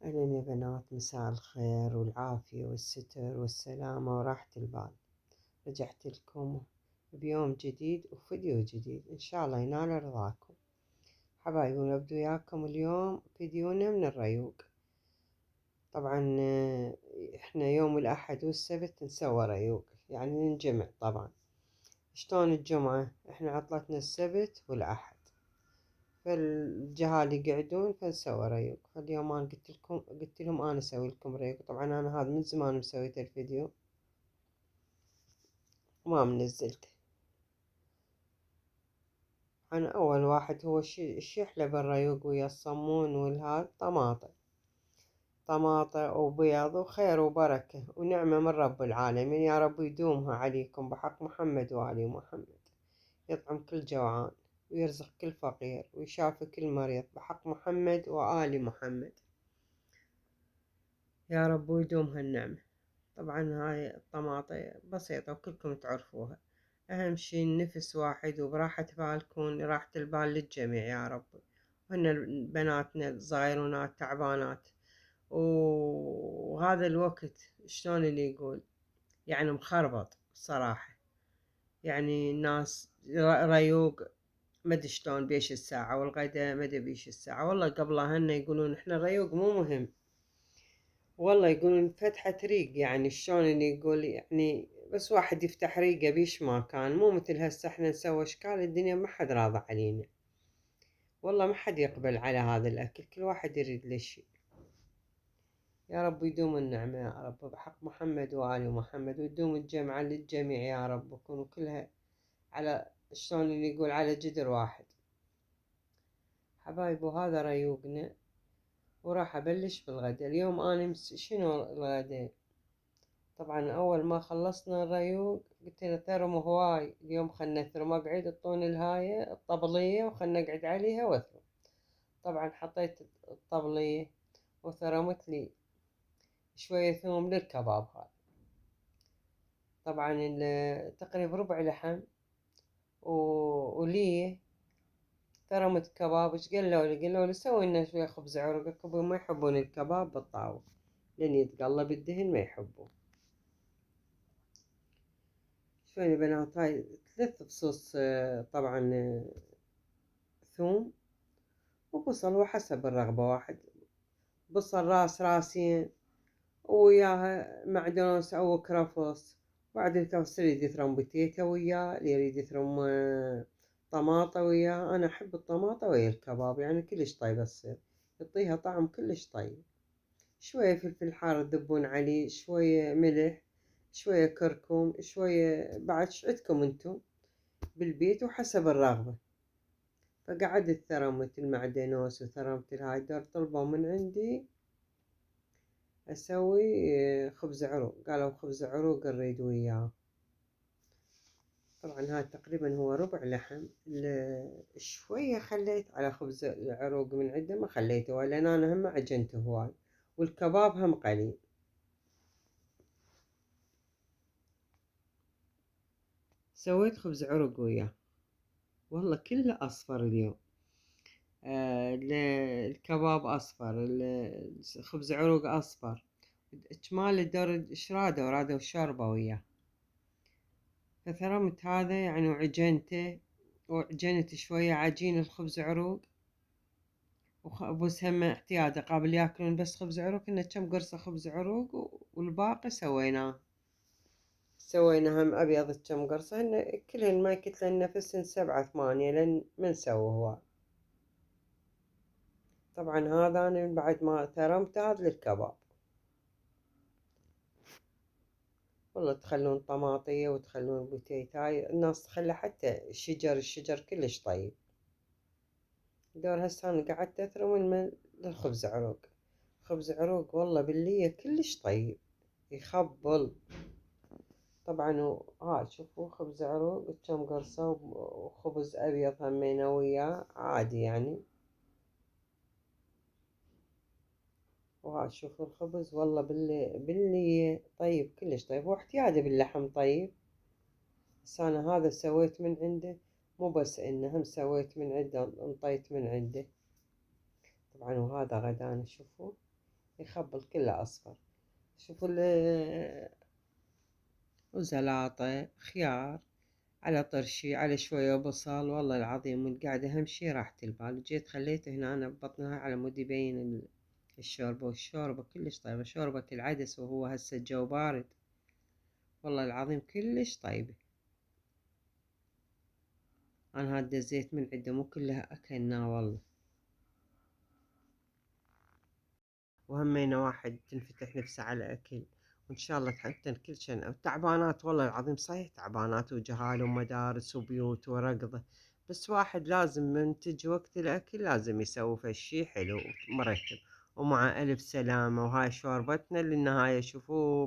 أهلا يا بنات، مساء الخير والعافية والستر والسلامة وراحة البال. رجعت لكم بيوم جديد وفيديو جديد إن شاء الله ينال رضاكم. حبايبي، نبدو وياكم اليوم فيديونا من الريوق. طبعا إحنا يوم الأحد والسبت نسوى ريوق، يعني ننجمع. طبعا شلون الجمعة؟ إحنا عطلتنا السبت والأحد، فالجهال يقعدون فنسوي ريوق. فاليوم أنا قلت لهم أنا أسوي لكم ريوق. طبعا أنا هذا من زمان مسويت الفيديو وما منزلته. أنا أول واحد هو الشحلة بالريوق ويا الصمون والهذا طماطة وبيض وخير وبركة ونعمة من رب العالمين. يا رب يدومها عليكم بحق محمد وآل محمد، يطعم كل جوعان ويرزق كل فقير ويشافي كل مريض بحق محمد وآل محمد، يا رب ويدوم هالنعمة. طبعا هاي الطماطة بسيطة وكلكم تعرفوها. أهم شي النفس واحد وبراحة بال تكون راحة البال للجميع يا رب. وهن بناتنا الصغيرونات تعبانات، وهذا الوقت شلون اللي يقول يعني مخربط صراحة. يعني الناس ريوق مدري شلون بيش الساعة، والغدا مدري بيش الساعة. والله قبلها هن يقولون احنا الريوق مو مهم، والله يقولون فتحة ريق. يعني شلون اللي يقول يعني بس واحد يفتح ريقه بيش ما كان، مو مثل هسه احنا نسوي اشكال الدنيا ما حد راضى علينا. والله ما حد يقبل على هذا الاكل، كل واحد يريد له شي. يا رب يدوم النعمة يا رب بحق محمد وآل محمد، ويدوم الجمعة للجميع يا رب، ويكونوا كلها على شلون اللي يقول على جدر واحد. حبايب، وهذا ريوقنا وراح أبلش بالغدا. اليوم أنا شنو الغدا؟ طبعا أول ما خلصنا الريوق قلت له ثرم هواي اليوم، خلنا نثرم. أقعد اعطوني الهاية الطبلية وخلنا نقعد عليها واثرم. طبعا حطيت الطبلية وثرمت لي شوية ثوم للكباب هذا. طبعا تقريبا ربع لحم وليه ثرمت كباب. ايش قالوا لي سوي لنا شوية خبز عرق. ما يحبون الكباب بالطاوة لأن يتقلب الدهن، ما يحبون. شوية بنات، هاي 3 فصوص طبعا ثوم وبصل وحسب الرغبة. واحد بصل راسين وياها معدنوس أو كرفس. بعد الكرفس يريد يثرم بتيتا وياه، اللي يريد يثرم طماطة وياه. أنا أحب الطماطة ويا الكباب، يعني كلش طيبة تصير، يعطيها طعم كلش طيب. شوية فلفل حار تذبون عليه، شوية ملح، شوية كركم، شوية بعد عندكم انتم بالبيت وحسب الرغبة. فقعدت ثرمت المعدنوس وثرمت الهاي. دار طلبوا من عندي أسوي خبز عروق، قالوا خبز عروق نريد وياه. طبعا هاي تقريبا هو ربع لحم. شوية خليت على خبز العروق من عنده، ما خليته لأن أنا هم عجنته هواي، والكباب هم قليل. سويت خبز عروق وياه، والله كله أصفر اليوم. الكباب أصفر، الخبز عروق أصفر. اجمال الدور رادوا الشوربة وياه. فثرمت هذا يعني وعجنته، وعجنت شوية عجين الخبز عروق. بس هم احتياطي قبل ياكلون بس خبز عروق، إنه كم قرصة خبز عروق والباقي سوينا هم أبيض كم قرصة. إن كلهن ما يكتلن نفسهن 7 8 لأن من سوى هو. طبعا هذا أنا من بعد ما ثرمت هذا للكباب. والله تخلون طماطية وتخلون بوتيتاي، الناس تخلي حتى الشجر كلش طيب. دور هسه أنا قعدت أثرم من للخبز عروق. خبز عروق والله باللية كلش طيب، يخبل. طبعا شوفوا خبز عروق كم قرصة، وخبز أبيض همينه وياه عادي يعني. شوفوا الخبز والله باللي طيب كلش طيب، واحتياجه باللحم طيب. بس أنا هذا سويت من عنده، مو بس إنه هم سويت من عنده انطيت من عنده. طبعا وهذا غدانا. شوفوا يخبل كله أصفر. شوفوا وزلاطة خيار على طرشي على شوية بصل، والله العظيم من قاعدة أهم شي راحة البال. جيت خليته هنا أنا ببطنها على مود يبين الشوربة، والشوربة كلش طيبة، شوربة العدس وهو هسه الجو بارد، والله العظيم كلش طيبة. أنا هاد دزيت من عنده مو كلها أكلناه والله. وهمينا واحد تنفتح نفسه على أكل، وإن شاء الله حتى كل شيء تعبانات، والله العظيم صحيح تعبانات وجهال ومدارس وبيوت ورقضة، بس واحد لازم من تجي وقت الأكل لازم يسوي فشي حلو ومرتب. ومع ألف سلامة، وهاي شوربتنا للنهاية. شوفوا